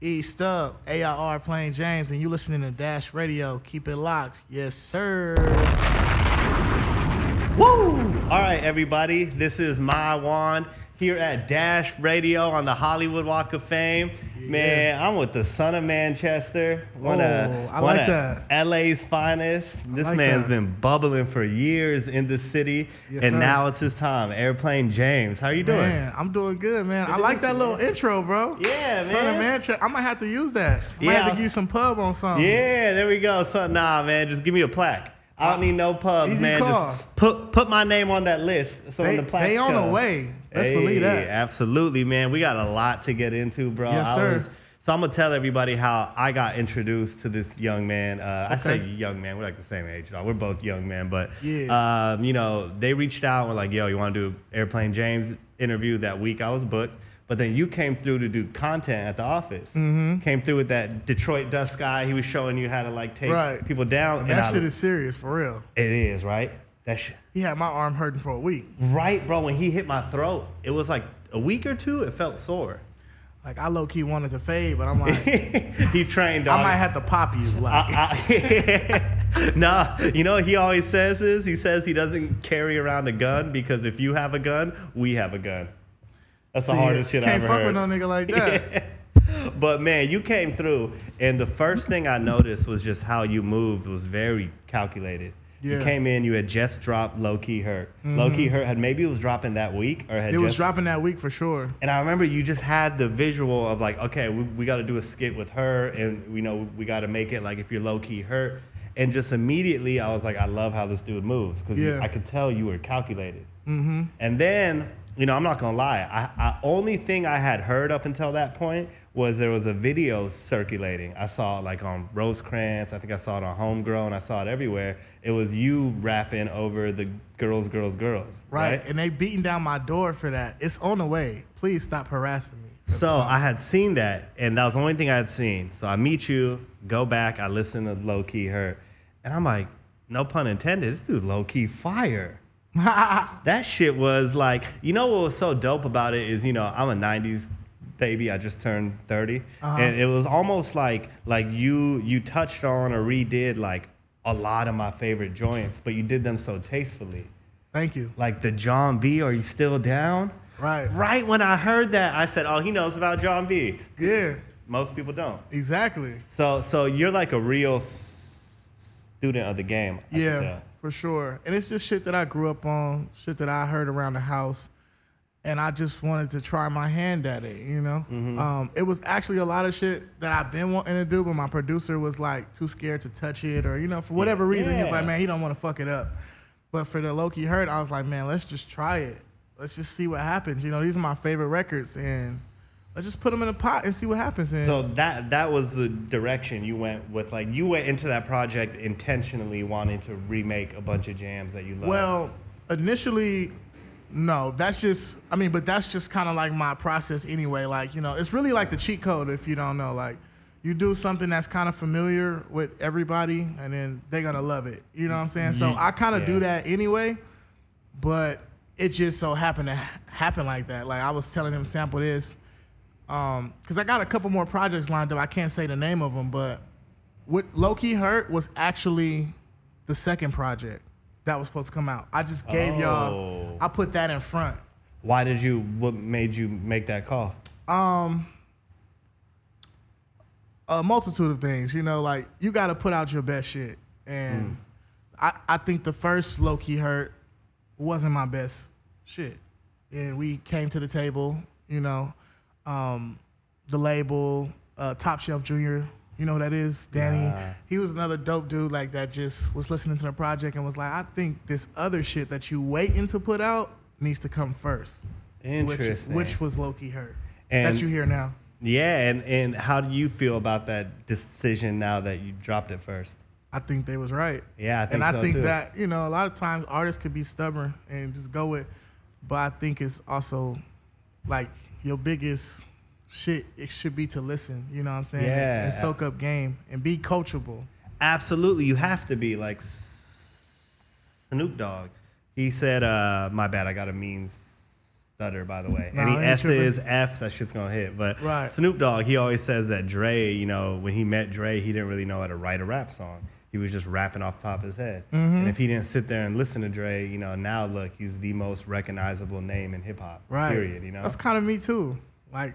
Stub, AIR playing James, and you listening to Dash Radio. Keep it locked. Yes, sir. Woo! All right, everybody. This is My Wand here at Dash Radio on the Hollywood Walk of Fame. Yeah. Man, I'm with the son of Manchester, one of LA's finest. This man's been bubbling for years in the city, and now it's his time. Airplane James, how you doing? Man, I'm doing good, man. I like that little intro, bro. Yeah, man. Son of Manchester. I might have to use that. I might have to give you some pub on something. Yeah, there we go. So, nah, man, just give me a plaque. I don't need no pubs, easy man. Call. Just put my name on that list. So the plaques they on the way. Let's believe that. Absolutely, man. We got a lot to get into, bro. Yes, sir. So I'm going to tell everybody how I got introduced to this young man. I say young man. We're like the same age. We're both young men. But, you know, they reached out and were like, yo, you want to do Airplane James interview that week I was booked. But then you came through to do content at the office. Mm-hmm. Came through with that Detroit Dust guy. He was showing you how to, like, take people down. And that shit is serious, for real. It is, right? That shit. He had my arm hurting for a week. Right, bro. When he hit my throat, it was like a week or two, it felt sore. Like, I low-key wanted to fade, but I'm like... He trained, dog. I might have to pop you. Like. Nah, you know what he always says is, he says he doesn't carry around a gun because if you have a gun, we have a gun. That's the hardest shit I've ever heard. Can't fuck with no nigga like that. Yeah. But, man, you came through, and the first thing I noticed was just how you moved was very calculated. Yeah. You came in, you had just dropped Lowkey Hurt. Mm-hmm. Lowkey Hurt maybe it was dropping that week, or it was dropping that week for sure. And I remember you just had the visual of like, okay, we got to do a skit with her, and we know we got to make it like if you're Lowkey Hurt. And just immediately I was like, I love how this dude moves, because I could tell you were calculated. Mm-hmm. And then, you know, I'm not gonna lie, I only thing I had heard up until that point was there was a video circulating. I saw it like on Rosecrans. I think I saw it on Homegrown. I saw it everywhere. It was you rapping over the girls, girls, girls. Right. And they beating down my door for that. It's on the way. Please stop harassing me. So I had seen that, and that was the only thing I had seen. So I meet you, go back, I listen to Lowkey Hurt, and I'm like, no pun intended, this dude's low-key fire. That shit was like, you know what was so dope about it is, you know, I'm a 90s baby. I just turned 30. And it was almost like you touched on or redid like a lot of my favorite joints, but you did them so tastefully. Thank you. Like the John B, Are You Still Down? Right. Right when I heard that, I said, oh, he knows about John B. Yeah. Most people don't. Exactly. So you're like a real student of the game. I can tell. For sure. And it's just shit that I grew up on, shit that I heard around the house, and I just wanted to try my hand at it, you know? Mm-hmm. It was actually a lot of shit that I've been wanting to do, but my producer was like too scared to touch it, or, you know, for whatever reason, he was like, man, he don't want to fuck it up. But for the Lowkey Hurt, I was like, man, let's just try it. Let's just see what happens. You know, these are my favorite records, and let's just put them in a pot and see what happens. And so that was the direction you went with. Like, you went into that project intentionally wanting to remake a bunch of jams that you love. Well, initially, no. That's just, I mean, but that's just kind of like my process anyway. Like, you know, it's really like the cheat code if you don't know. Like, you do something that's kind of familiar with everybody, and then they're going to love it. You know what I'm saying? So I kind of do that anyway, but it just so happened to happen like that. Like, I was telling him, sample this. Because I got a couple more projects lined up. I can't say the name of them, but what Lowkey Hurt was actually the second project that was supposed to come out. I just gave y'all, I put that in front. What made you make that call? A multitude of things, you know, like you got to put out your best shit. And I think the first Lowkey Hurt wasn't my best shit. And we came to the table, you know, the label, Top Shelf Jr., you know who that is? Danny. He was another dope dude like that, just was listening to the project and was like, I think this other shit that you waiting to put out needs to come first. Interesting. Which was Lowkey Hurt that you hear now. Yeah, and how do you feel about that decision now that you dropped it first? I think they was right. Yeah, I think so too. And I think that, you know, a lot of times artists could be stubborn and just go with, but I think it's also like your biggest shit, it should be to listen, you know what I'm saying? Yeah. And soak up game and be coachable. Absolutely, you have to be like Snoop Dogg. He said, my bad, I got a mean stutter, by the way. Nah, Any I ain't S's, F's, that shit's gonna hit. But Snoop Dogg, he always says that Dre, you know, when he met Dre, he didn't really know how to write a rap song. He was just rapping off the top of his head. And if he didn't sit there and listen to Dre, you know, now look, he's the most recognizable name in hip hop. Right. Period. You know, that's kind of me too. Like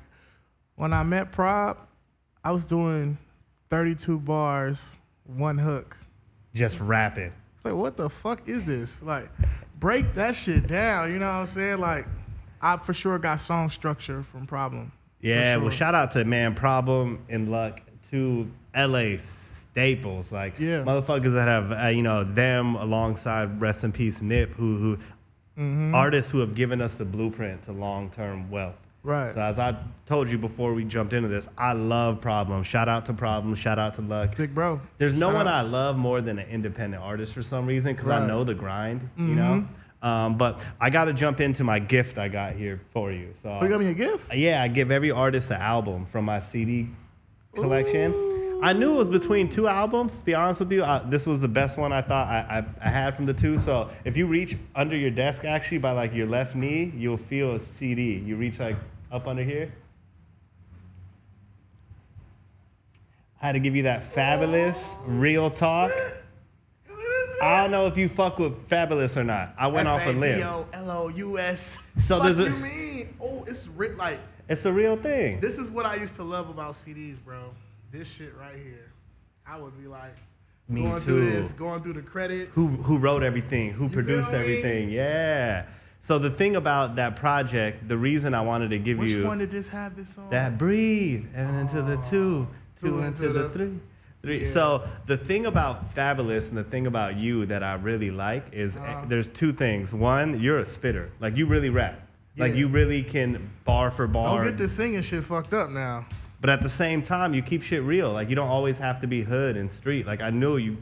when I met Prob, I was doing 32 bars, one hook, just rapping. It's like, what the fuck is this? Like, break that shit down. You know what I'm saying? Like, I for sure got song structure from Problem. Yeah. Sure. Well, shout out to Problem and Luck, two LA staples, like motherfuckers that have you know, them alongside rest in peace Nip, who artists who have given us the blueprint to long-term wealth. Right. So as I told you before we jumped into this, I love Problem. Shout out to Problem. Shout out to Luck. It's big bro. There's no one I love more than an independent artist for some reason, because I know the grind. You know. But I got to jump into my gift I got here for you. So you got me a gift? Yeah, I give every artist an album from my CD collection. Ooh. I knew it was between two albums, to be honest with you. This was the best one I thought I had from the two. So if you reach under your desk, actually, by like your left knee, you'll feel a CD. You reach like up under here. I had to give you that Fabulous Real Talk. I don't know if you fuck with Fabulous or not. I went off a limb. F-A-B-O-L-O-U-S. So what you mean? Oh, like... It's a real thing. This is what I used to love about CDs, bro. This shit right here. I would be like, going through this, going through the credits. Who wrote everything? Who produced everything? Yeah. So the thing about that project, the reason I wanted to give you... Which one did this have this on? That Breathe, and into the two into the three. Yeah. So the thing about Fabulous and the thing about you that I really like is there's two things. One, you're a spitter. Like, you really rap. Like, you really can bar for bar. Don't get this singing shit fucked up now. But at the same time, you keep shit real. Like, you don't always have to be hood and street. Like, I knew you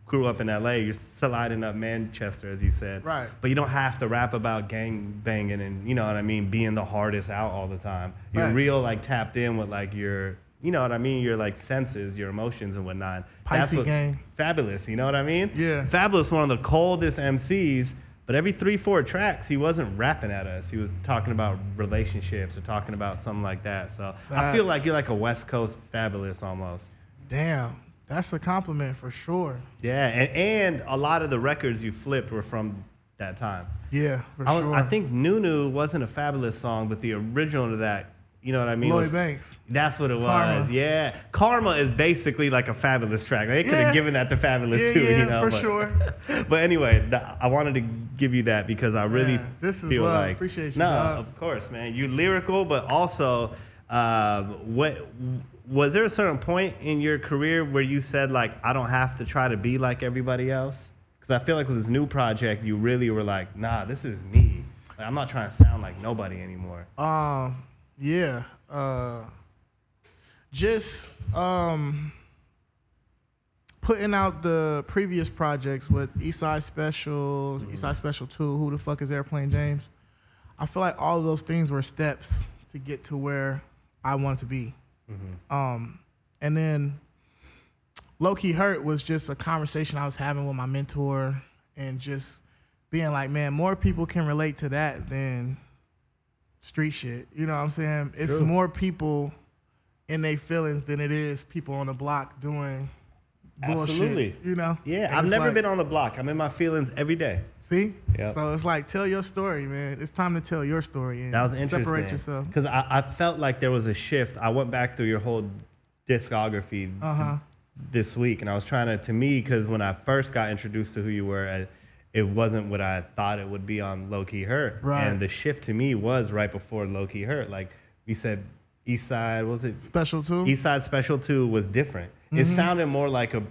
grew up in LA. You're sliding up Manchester, as you said. Right. But you don't have to rap about gang banging and, you know what I mean, being the hardest out all the time. You're real, like, tapped in with, like, your, you know what I mean, your, like, senses, your emotions and whatnot. Pisces gang. Fabulous, you know what I mean? Yeah. Fabulous, one of the coldest MCs. But every 3-4 tracks, he wasn't rapping at us. He was talking about relationships or talking about something like that. So I feel like you're like a West Coast Fabulous almost. Damn, that's a compliment for sure. Yeah, and a lot of the records you flipped were from that time. Yeah, for sure. I think Nunu wasn't a Fabulous song, but the original to that, you know what I mean? Lloyd Banks. That's what it was. Karma. Yeah. Karma is basically like a Fabulous track. They could have given that to Fabulous too, you know. For sure. But anyway, I wanted to give you that because I really feel like appreciate you. No, dog. of course, man. You're lyrical, but also what was there a certain point in your career where you said, like, I don't have to try to be like everybody else? Because I feel like with this new project, you really were like, nah, this is me. Like, I'm not trying to sound like nobody anymore. Yeah. Just putting out the previous projects with Eastside Special, Eastside Special 2, Who the Fuck is Airplane James? I feel like all of those things were steps to get to where I wanted to be. And then Lowkey Hurt was just a conversation I was having with my mentor and just being like, man, more people can relate to that than street shit. You know what I'm saying? It's more people in their feelings than it is people on the block doing bullshit. Absolutely. You know? Yeah, I've never been on the block. I'm in my feelings every day. See? Yep. So it's like, tell your story, man. It's time to tell your story and that was interesting. Separate yourself. Because I felt like there was a shift. I went back through your whole discography this week, and I was trying to me, because when I first got introduced to who you were, it wasn't what I thought it would be on Lowkey Hurt. Right. And the shift to me was right before Lowkey Hurt. Like we said, Eastside, what was it? Special 2? Eastside Special 2 was different. It sounded more like a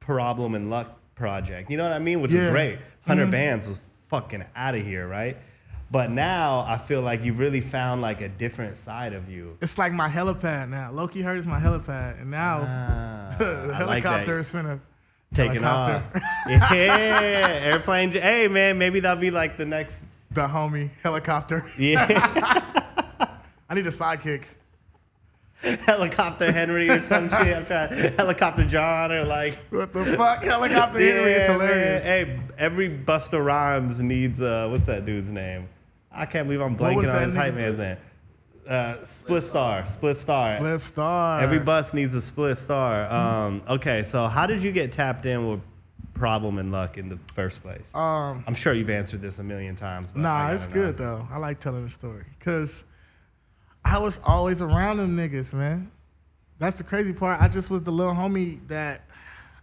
Problem and Luck project. You know what I mean? Which is great. 100 Bands was fucking out of here, right? But now I feel like you really found like a different side of you. It's like my helipad now. Lowkey Hurt is my helipad. And now the helicopter is finna taking off. Yeah, airplane. Hey, man, maybe that'll be like the next. The homie helicopter. Yeah. I need a sidekick. Helicopter Henry or some shit. I'm trying. Helicopter John or like. What the fuck? Helicopter Henry is hilarious. Man. Hey, every Busta Rhymes needs, what's that dude's name? I can't believe I'm blanking on his hype man's name. Spliff Star. Every bus needs a Spliff Star. Okay, so how did you get tapped in with Problem and Luck in the first place? I'm sure you've answered this a million times. But nah, it's good though. I like telling the story because I was always around them niggas, man. That's the crazy part. I just was the little homie that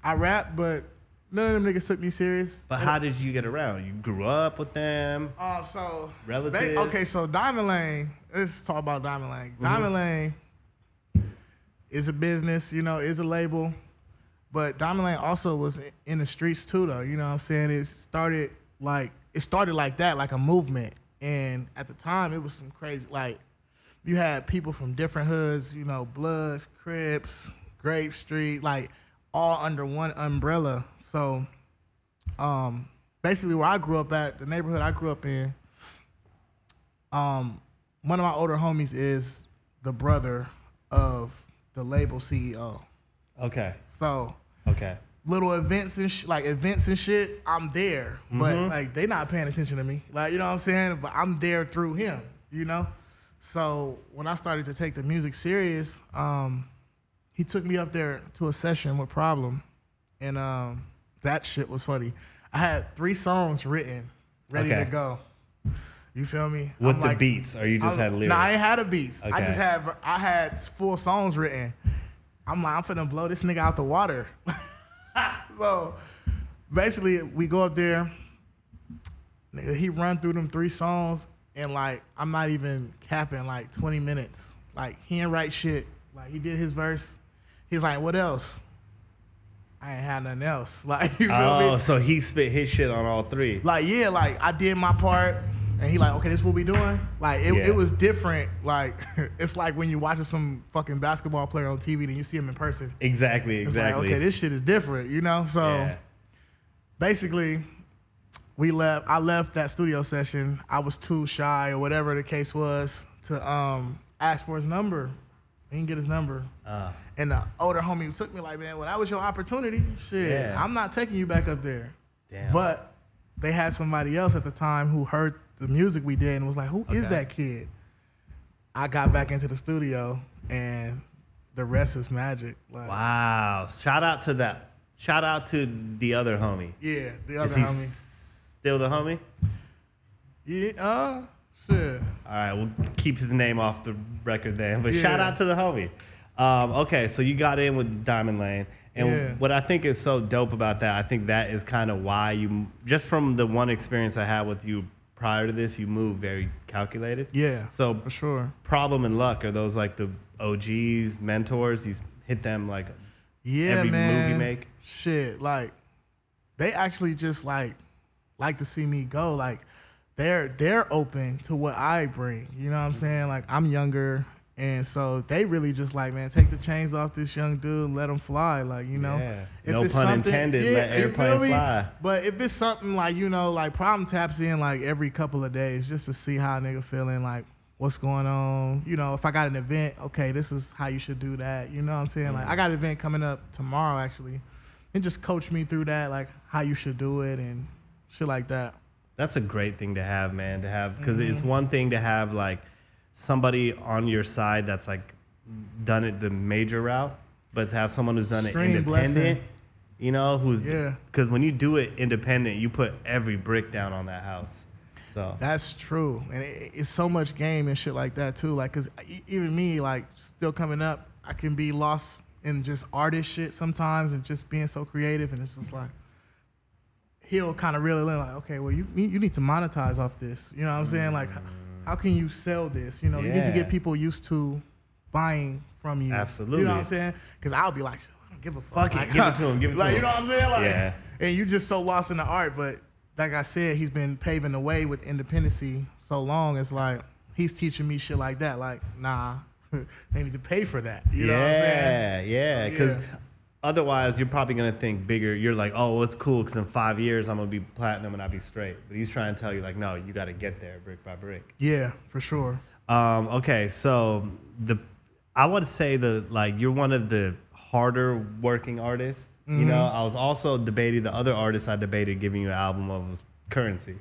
I rap, but none of them niggas took me serious. But how did you get around? You grew up with them? So relatives? Okay, so Diamond Lane. Let's talk about Diamond Lane. Diamond Lane is a business, you know, is a label. But Diamond Lane also was in the streets too, though. You know what I'm saying? It started like that, like a movement. And at the time, it was some crazy, like, you had people from different hoods, you know, Bloods, Crips, Grape Street, like, all under one umbrella. So, basically where I grew up at, the neighborhood I grew up in, one of my older homies is the brother of the label CEO. Okay. So, little events and shit, I'm there. But like they not paying attention to me. Like, you know what I'm saying? But I'm there through him, you know? So when I started to take the music serious, he took me up there to a session with Problem. And that shit was funny. I had 3 songs written, ready to go. You feel me? With the beats, or you just had lyrics? No, I ain't had a beats. Okay. I had full songs written. I'm like, I'm finna blow this nigga out the water. So basically, we go up there. Nigga, he run through them 3 songs, and like, I'm not even capping, like 20 minutes. Like, he ain't write shit. Like, he did his verse. He's like, what else? I ain't had nothing else. Like, you feel me? So he spit his shit on all 3. Like, yeah, like I did my part. And he like, okay, this is what we doing? Like, it was different. Like, it's like when you watching some fucking basketball player on TV and you see him in person. Exactly. It's like, okay, this shit is different, you know? So, basically, I left that studio session. I was too shy or whatever the case was to ask for his number. He didn't get his number. And the older homie took me like, man, well, that was your opportunity. Shit, I'm not taking you back up there. Damn. But they had somebody else at the time who heard the music we did and was like, who is that kid? I got back into the studio and the rest is magic. Like, wow. Shout out to that. Shout out to the other homie. Yeah, the other homie. Still the homie? Yeah, shit. All right, we'll keep his name off the record then. But shout out to the homie. Okay, so you got in with Diamond Lane. And what I think is so dope about that, I think that is kind of why you, just from the one experience I had with you prior to this, you move very calculated. Yeah, so for sure. Problem and Luck, are those like the OGs, mentors? You hit them like every move you make? Shit, like they actually just like to see me go. Like they're open to what I bring. You know what I'm saying? Like, I'm younger. And so they really just like, man, take the chains off this young dude and let him fly. Like, you know. Yeah. No pun intended, let airplane fly. But if it's something like, you know, like Problem taps in like every couple of days just to see how a nigga feeling, like what's going on. You know, if I got an event, okay, this is how you should do that. You know what I'm saying? Like, I got an event coming up tomorrow, actually. And just coach me through that, like how you should do it and shit like that. That's a great thing to have, man, to have. Because it's one thing to have like somebody on your side that's like done it the major route, but to have someone who's done it independent, you know, who's, because when you do it independent, you put every brick down on that house. So that's true. And it's so much game and shit like that too. Like, cause even me, like still coming up, I can be lost in just artist shit sometimes and just being so creative. And it's just like, he'll kind of reel it in like, okay, well, you need to monetize off this. You know what I'm saying? Like, how can you sell this? You know, you need to get people used to buying from you. Absolutely. You know what I'm saying? Because I'll be like, I don't give a fuck. Fuck it, give it to him, give it to him. You know what I'm saying? Like, and you just so lost in the art. But like I said, he's been paving the way with independency so long. It's like, he's teaching me shit like that. Like, nah, they need to pay for that. You know what I'm saying? Yeah, because otherwise you're probably going to think bigger. You're like, oh, well, it's cool because in 5 years I'm going to be platinum and I'll be straight. But he's trying to tell you like, no, you got to get there brick by brick. Yeah, for sure. Okay, so I would say you're one of the harder working artists. You know, I was also debating the other artist I debated giving you an album of was Currency.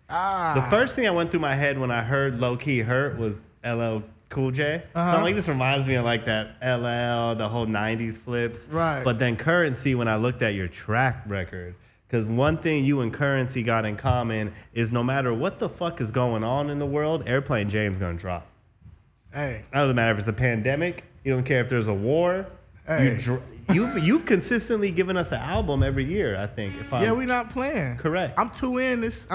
The first thing that went through my head when I heard Lowkey Hurt was LL Cool J. So I'm like, this reminds me of like that LL, the whole 90s flips. Right. But then Currency, when I looked at your track record, because one thing you and Currency got in common is no matter what the fuck is going on in the world, Airplane Jane's gonna drop. Hey. It doesn't matter if it's a pandemic. You don't care if there's a war. Hey. You've consistently given us an album every year, I think. We not playing. Correct. I'm two in this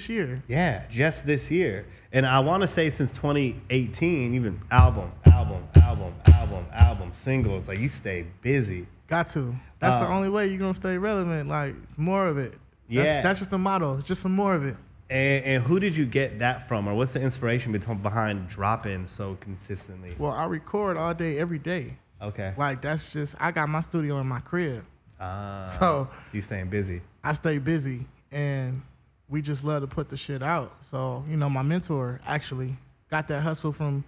year. Yeah, just this year. And I want to say since 2018, even album, singles, like you stay busy. Got to. That's the only way you're going to stay relevant. Like, it's more of it. That's just the motto. It's just some more of it. And who did you get that from? Or what's the inspiration behind dropping so consistently? Well, I record all day, every day. Okay. Like, that's just, I got my studio in my crib. So you staying busy. I stay busy. And we just love to put the shit out. So, my mentor actually got that hustle from,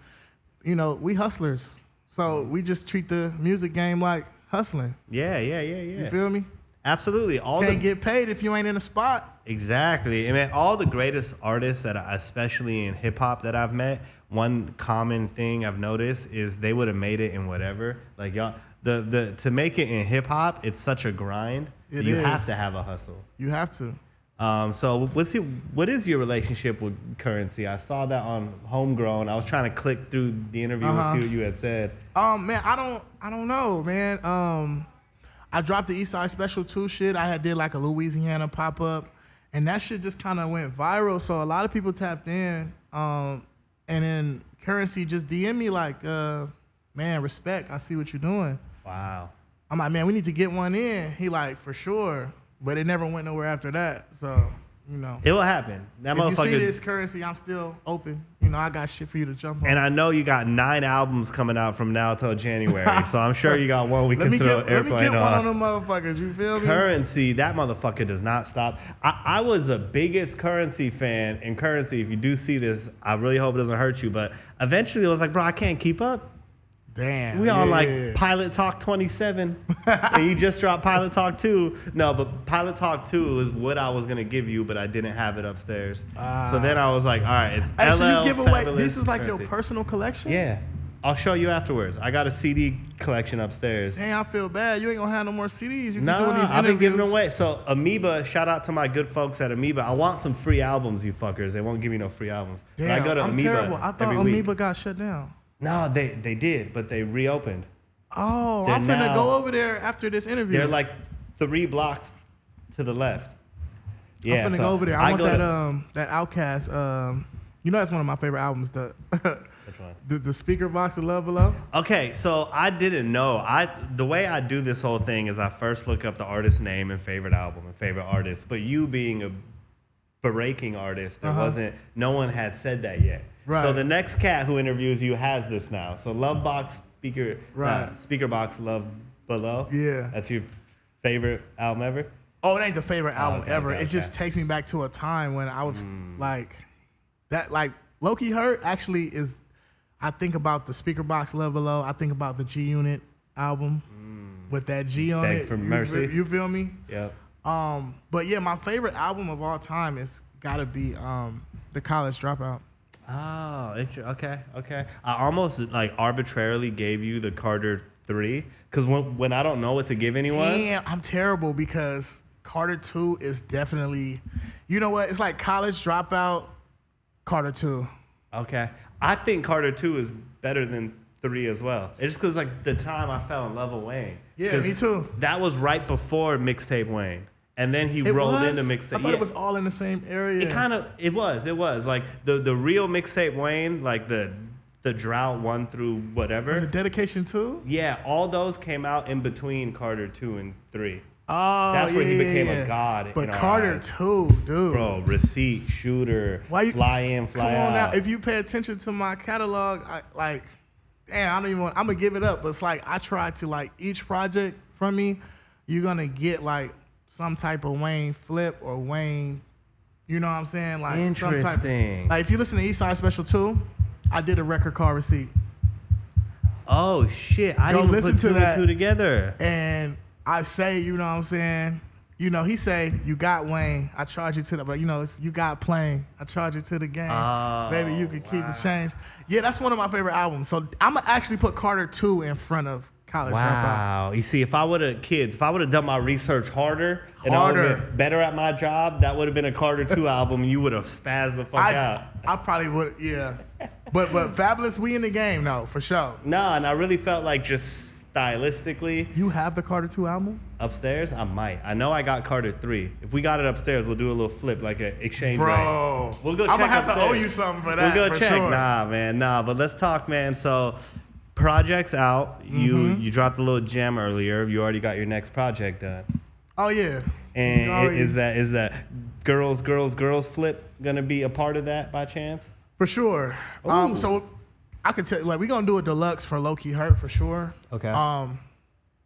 we hustlers. So we just treat the music game like hustling. Yeah. You feel me? Absolutely. Can't get paid if you ain't in a spot. Exactly. I mean, all the greatest artists especially in hip hop that I've met, one common thing I've noticed is they would have made it in whatever. Like y'all, to make it in hip hop, it's such a grind. You have to have a hustle. You have to. So what is your relationship with Currency? I saw that on Homegrown. I was trying to click through the interview and see what you had said. Man, I don't know, man. I dropped the Eastside Special 2 shit. I did like a Louisiana pop-up, and that shit just kind of went viral. So a lot of people tapped in, and then Currency just DM me like, man, respect. I see what you're doing. Wow. I'm like, man, we need to get one in. He like, for sure. But it never went nowhere after that. So, it will happen. That if motherfucker. You see this Currency, I'm still open. I got shit for you to jump on. And I know you got 9 albums coming out from now till January. So I'm sure you got one we can throw Airplane on. Let me get one of them motherfuckers. You feel me? Currency, that motherfucker does not stop. I was the biggest Currency fan. And Currency, if you do see this, I really hope it doesn't hurt you. But eventually I was like, bro, I can't keep up. Damn. We on like Pilot Talk 27, and you just dropped Pilot Talk 2. No, but Pilot Talk 2 is what I was gonna give you, but I didn't have it upstairs. So then I was like, all right, it's LL, so you give away. Fabulous, This is like Currency. your personal collection. Yeah, I'll show you afterwards. I got a CD collection upstairs. Damn, I feel bad. You ain't gonna have no more CDs. You No, keep doing these I've been interviews. giving away. So Amoeba, shout out to my good folks at Amoeba. I want some free albums, you fuckers. They won't give me no free albums. Damn, but I go to I'm Amoeba terrible. I thought every Amoeba week. got shut down. No, they did, but they reopened. Oh, They're I'm finna now- go over there after this interview. They're like 3 blocks to the left. Yeah, I'm finna so go over there. I want go that Outkast. That's one of my favorite albums. Which one? The speaker box of Love Below. Okay, so I didn't know. The way I do this whole thing is I first look up the artist's name and favorite album and favorite artist. But you being a breaking artist, no one had said that yet. Right. So the next cat who interviews you has this now. So Love Box Speaker, Speaker Box Love Below. Yeah. That's your favorite album ever? Oh, it ain't the favorite album okay, ever. okay, It just takes me back to a time when I was like Lowkey Hurt actually is. I think about the Speaker Box Love Below. I think about the G Unit album with that G on Beg it. for Mercy. You feel me? Yep. But yeah, my favorite album of all time is gotta be The College Dropout. Oh, okay. I almost like arbitrarily gave you the Carter 3 because when I don't know what to give anyone. Damn, I'm terrible because Carter 2 is definitely, you know what? It's like College Dropout, Carter 2. Okay, I think Carter 2 is better than 3 as well. It's just because like the time I fell in love with Wayne. Yeah, me too. That was right before Mixtape Wayne. And then he rolled into mixtape. I thought it was all in the same area. It was like the real Mixtape Wayne, like the Drought 1 through whatever. Was it Dedication 2? Yeah, all those came out in between Carter 2 and 3. Oh, that's where he became a god. But in our Carter eyes. 2, dude. Bro, Receipt, Shooter, Fly In, Fly Out. Come on now. If you pay attention to my catalog, I'm gonna give it up. But it's like I try to like each project from me, you're gonna get like some type of Wayne flip or Wayne, you know what I'm saying? Like interesting. Like if you listen to Eastside Special 2, I did a record called Receipt. Oh shit! I didn't put two and two together. And I say, you know what I'm saying? You know, he say, you got Wayne, I charge you to the, but you know, it's you got Plain, I charge you to the game. Baby, you can keep the change. Yeah, that's one of my favorite albums. So I'm going to actually put Carter 2 in front of College Dropout. Wow. You see, if I would have done my research harder. And I would have been better at my job, that would have been a Carter 2 album, and you would have spazzed the fuck out. I probably would, yeah. But Fabulous, we in the game, no, for sure. No, and I really felt like just stylistically. You have the Carter 2 album? Upstairs? I might. I know I got Carter 3. If we got it upstairs, we'll do a little flip, like an exchange rate. Bro. We'll go check I'm going to have upstairs. to owe you something for that, We'll go check. Sure. Nah, man, nah. But let's talk, man. So, project's out. You dropped a little gem earlier. You already got your next project done. Oh, yeah. And is that girls flip going to be a part of that by chance? For sure. So I could tell you, like, we're going to do a deluxe for Lowkey Hurt for sure. Okay.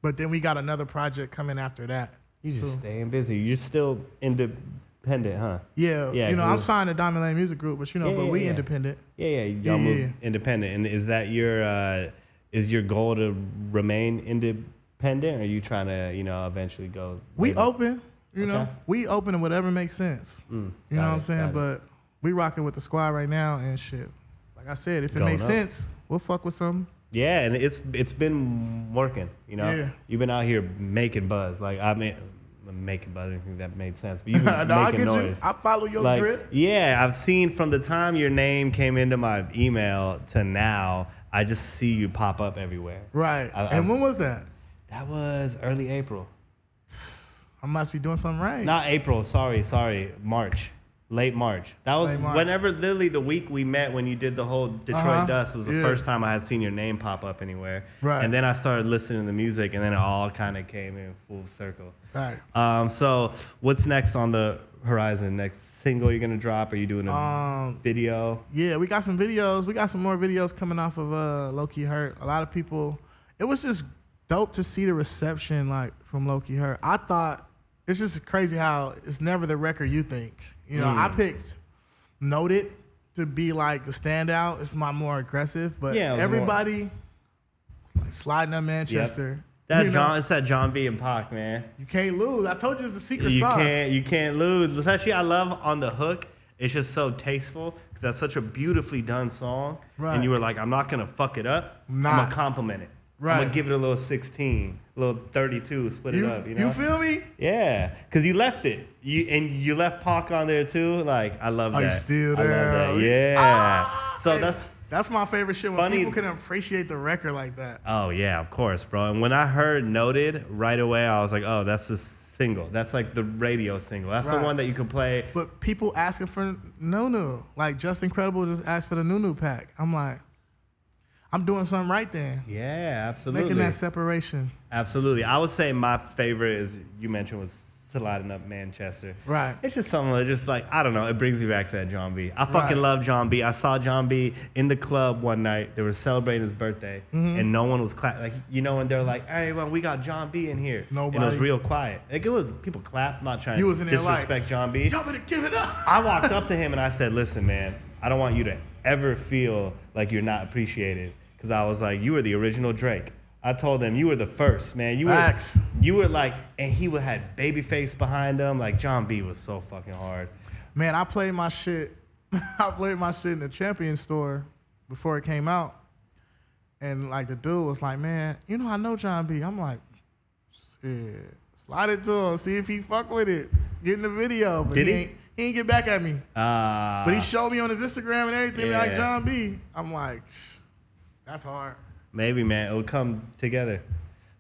But then we got another project coming after that. You just staying busy. You're still independent, huh? Yeah. You know, I'm signed to Diamond Lane Music Group, but you know, but we independent. Yeah. Y'all move independent. And is that your goal to remain independent, or are you trying to, you know, eventually go? We open. You know, we open to whatever makes sense. You know what I'm saying? But we rocking with the squad right now and shit. Like I said, if it makes sense, we'll fuck with something. Yeah, and it's been working. You know, you've been out here making buzz. Like I mean, making buzz. I didn't think that made sense, but you've been making noise. I follow your drip. Yeah, I've seen from the time your name came into my email to now, I just see you pop up everywhere. Right. And when was that? That was early April. I must be doing something right. Not April, sorry, March. Late March. That was whenever, literally the week we met when you did the whole Detroit Dust was the first time I had seen your name pop up anywhere. Right. And then I started listening to the music, and then it all kind of came in full circle. Right. So what's next on the horizon? Next single you're gonna drop? Are you doing a video? Yeah, we got some videos. We got some more videos coming off of Lowkey Hurt. A lot of people, it was just dope to see the reception like from Lowkey Hurt. I thought, it's just crazy how it's never the record you think. You know, I picked Noted to be like the standout. It's my more aggressive, but everybody like sliding up Manchester. Yep. It's that John B and Pac, man. You can't lose. I told you it's a secret sauce. You can't lose. Especially I love on the hook. It's just so tasteful because that's such a beautifully done song. Right. And you were like, I'm not gonna fuck it up. I'm gonna compliment it. Right. I'm gonna give it a little 16, a little 32, split it up. You know? You feel me? Yeah, because you left it. You left Pac on there too. Like I love that. You still there? I love that. Yeah. So that's my favorite shit when people can appreciate the record like that. Oh yeah, of course, bro. And when I heard Noted right away, I was like, oh, that's the single. That's like the radio single. That's the one that you can play. But people asking for Nunu, like Just Incredible just asked for the Nunu pack. I'm like, I'm doing something right then. Yeah, absolutely. Making that separation. Absolutely. I would say my favorite is, you mentioned, was Sliding Up Manchester. Right. It's just something that just like, I don't know, it brings me back to that John B. I fucking love John B. I saw John B in the club one night. They were celebrating his birthday, and no one was clapping. Like, you know, when they're like, hey, well, we got John B in here. Nobody. And it was real quiet. Like, it was, people clapped. I'm not trying to disrespect like, John B. Y'all better give it up. I walked up to him and I said, listen, man, I don't want you to ever feel like you're not appreciated. Because I was like, you were the original Drake. I told them you were the first, man. You were like, and he had Babyface behind him. Like, John B was so fucking hard. Man, I played my shit. I played my shit in the Champion store before it came out. And like the dude was like, man, you know, I know John B. I'm like, shit, slide it to him, see if he fuck with it. Get in the video. But Did he ain't get back at me. But he showed me on his Instagram and everything like John B. I'm like, that's hard. Maybe, man, it'll come together.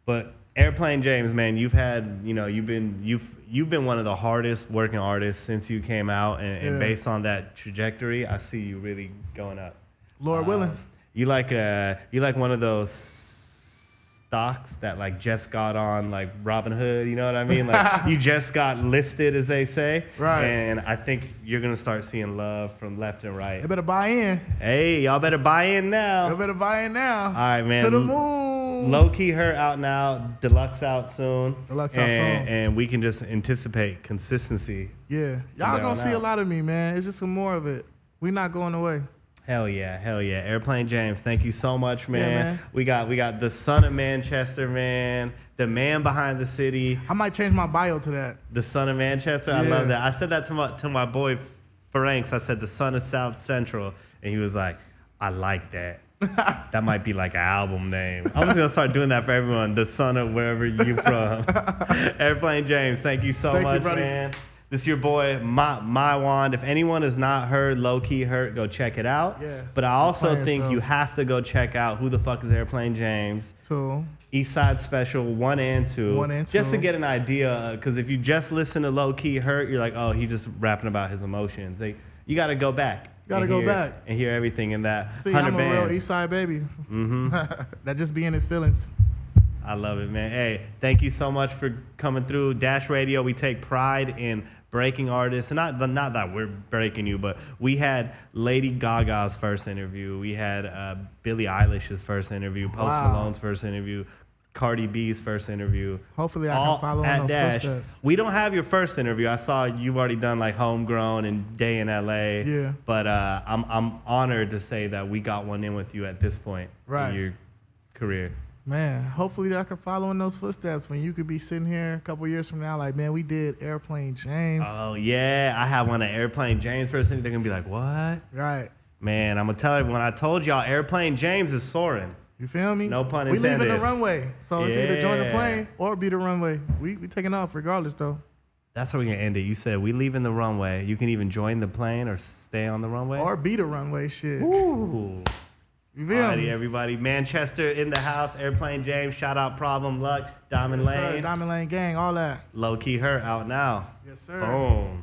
But Airplane James, man, you've been one of the hardest working artists since you came out, and based on that trajectory, I see you really going up. Lord willing. You like one of those stocks that like just got on like Robin Hood, you know what I mean? Like you just got listed, as they say. Right. And I think you're gonna start seeing love from left and right. You better buy in. Hey, y'all better buy in now. Y'all better buy in now. All right, man. To the moon. Lowkey Hurt out now. Deluxe out soon. And we can just anticipate consistency. Yeah. Y'all gonna see a lot of me, man. It's just some more of it. We're not going away. Hell yeah, hell yeah. Airplane James, thank you so much, man. Yeah, man. We got the son of Manchester, man. The man behind the city. I might change my bio to that. The son of Manchester. I love that. I said that to my boy Franks. I said the son of South Central, and he was like, I like that. That might be like an album name. I'm just gonna start doing that for everyone. The son of wherever you from. Airplane James, thank you so much, man. This is your boy, my Wand. If anyone has not heard Lowkey Hurt, go check it out. Yeah. But I also think you have to go check out Who the Fuck is Airplane James? 2. East Side Special 1 and 2. 1 and 2. Just to get an idea, because if you just listen to Lowkey Hurt, you're like, oh, he just rapping about his emotions. You got to go back. And hear everything in that. See, 100 I'm a bands. real East Side baby. Mm-hmm. That just be in his feelings. I love it, man. Hey, thank you so much for coming through Dash Radio. We take pride in breaking artists, and not that we're breaking you, but we had Lady Gaga's first interview. We had Billie Eilish's first interview, Post Malone's first interview, Cardi B's first interview. Hopefully I can follow in those Dash. footsteps. We don't have your first interview. I saw you've already done like Homegrown and Day in LA. Yeah. But I'm honored to say that we got one in with you at this point in your career. Man, hopefully I can follow in those footsteps when you could be sitting here a couple years from now like, man, we did Airplane James. Oh, yeah. I have one of Airplane James person. They're going to be like, what? Right. Man, I'm going to tell everyone. I told y'all Airplane James is soaring. You feel me? No pun intended. We leaving the runway. So it's either join the plane or be the runway. We taking off regardless, though. That's how we're going to end it. You said we leaving the runway. You can even join the plane or stay on the runway. Or be the runway, shit. Ooh. You feel me? Everybody. Manchester in the house. Airplane James. Shout out Problem Luck. Diamond Lane. Sir, Diamond Lane gang, all that. Lowkey Hurt out now. Yes, sir. Boom.